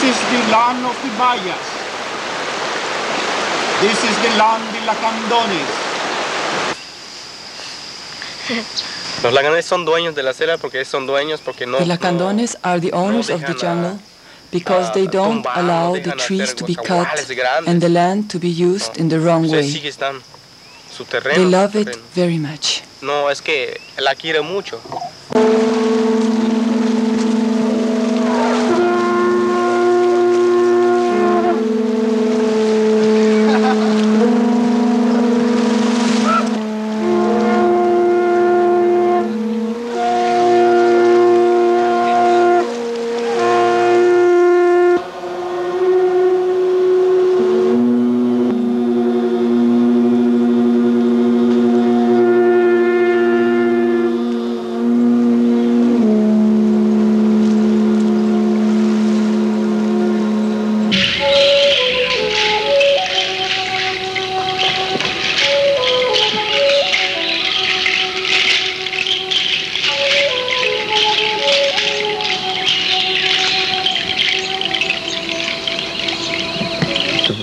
is the land of the Mayas. This is the land de los Lacandones. Los lacandones son dueños de la selva porque son dueños porque no. The Lacandones are the owners of the jungle because they don't allow the trees to be cut and the land to be used in the wrong way. They love it very much. No, es que la quiere mucho.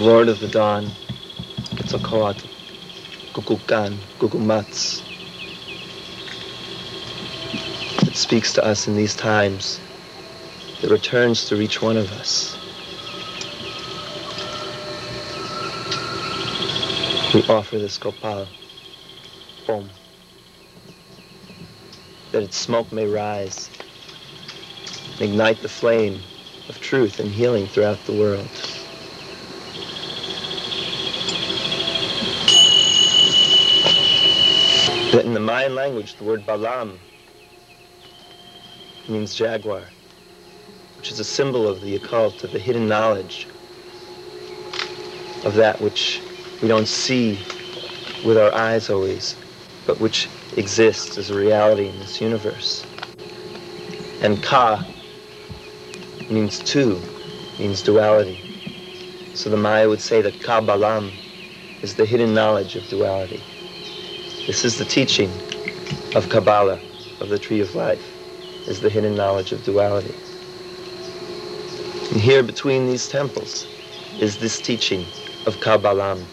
Lord of the Dawn, Quetzalcoatl, Kukulkan, Kukumats. It speaks to us in these times. It returns to each one of us. We offer this copal, Pom, that its smoke may rise, and ignite the flame of truth and healing throughout the world. That in the Mayan language, the word balam means jaguar, which is a symbol of the occult, of the hidden knowledge, of that which we don't see with our eyes always, but which exists as a reality in this universe. And ka means two, means duality. So the Maya would say that ka balam is the hidden knowledge of duality. This is the teaching of Kabbalah, of the Tree of Life, is the hidden knowledge of duality. And here between these temples is this teaching of Kabbalam.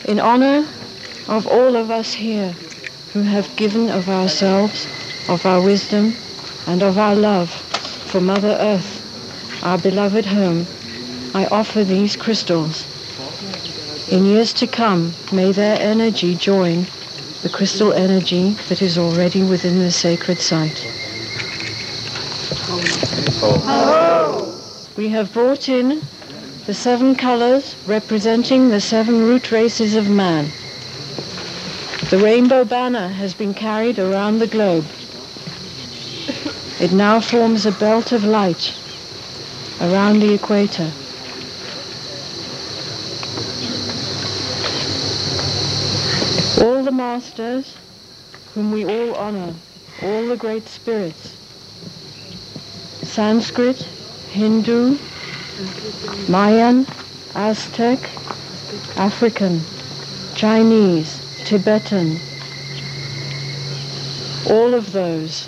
In honor of all of us here who have given of ourselves, of our wisdom, and of our love for Mother Earth, our beloved home, I offer these crystals. In years to come, may their energy join the crystal energy that is already within the sacred site. We have brought in the 7 colors representing the 7 root races of man. The rainbow banner has been carried around the globe. It now forms a belt of light around the equator. All the masters whom we all honor, all the great spirits, Sanskrit, Hindu, Mayan, Aztec, African, Chinese, Tibetan, all of those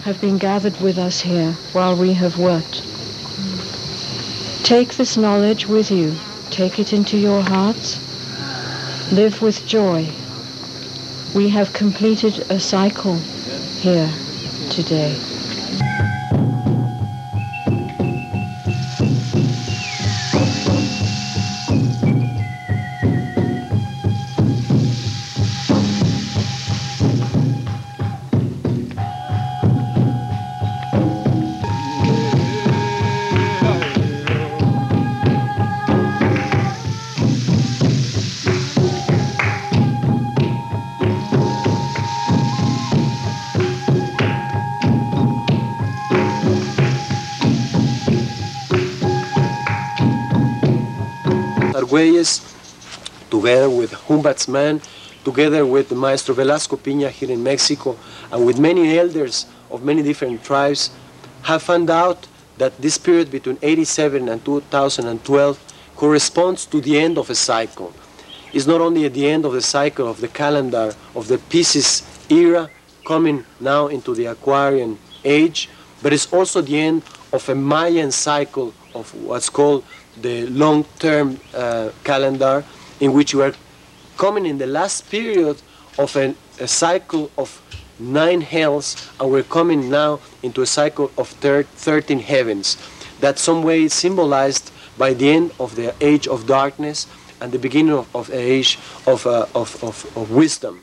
have been gathered with us here while we have worked. Take this knowledge with you. Take it into your hearts. Live with joy. We have completed a cycle here today. Argüelles, together with Hunbatz Men, together with the Maestro Velasco Piña here in Mexico, and with many elders of many different tribes, have found out that this period between 87 and 2012 corresponds to the end of a cycle. It's not only at the end of the cycle of the calendar of the Pisces era, coming now into the Aquarian age, but it's also the end of a Mayan cycle of what's called the long-term calendar, in which we are coming in the last period of a cycle of 9 hells, and we're coming now into a cycle of 13 heavens. That some way is symbolized by the end of the age of darkness and the beginning of the age of wisdom.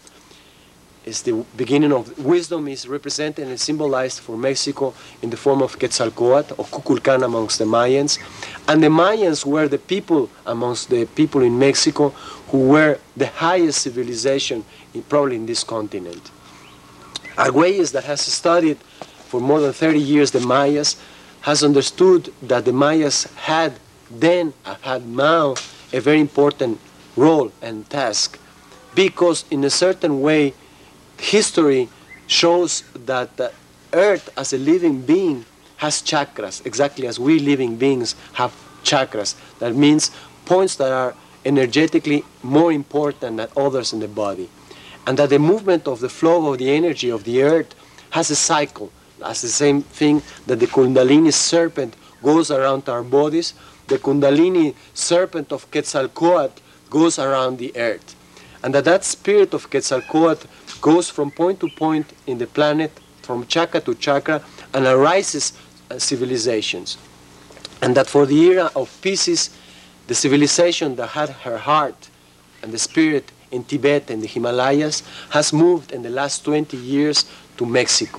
It's the beginning of wisdom is represented and symbolized for Mexico in the form of Quetzalcoatl or Kukulkan amongst the Mayans. And the Mayans were the people amongst the people in Mexico who were the highest civilization probably in this continent. Argüelles, that has studied for more than 30 years the Mayas, has understood that the Mayas had then, had now, a very important role and task, because in a certain way, history shows that the Earth as a living being has chakras, exactly as we living beings have chakras. That means points that are energetically more important than others in the body. And that the movement of the flow of the energy of the Earth has a cycle. That's the same thing that the Kundalini serpent goes around our bodies. The Kundalini serpent of Quetzalcoatl goes around the Earth. And that spirit of Quetzalcoatl goes from point to point in the planet, from chakra to chakra, and arises civilizations. And that for the era of Pisces, the civilization that had her heart and the spirit in Tibet and the Himalayas has moved in the last 20 years to Mexico.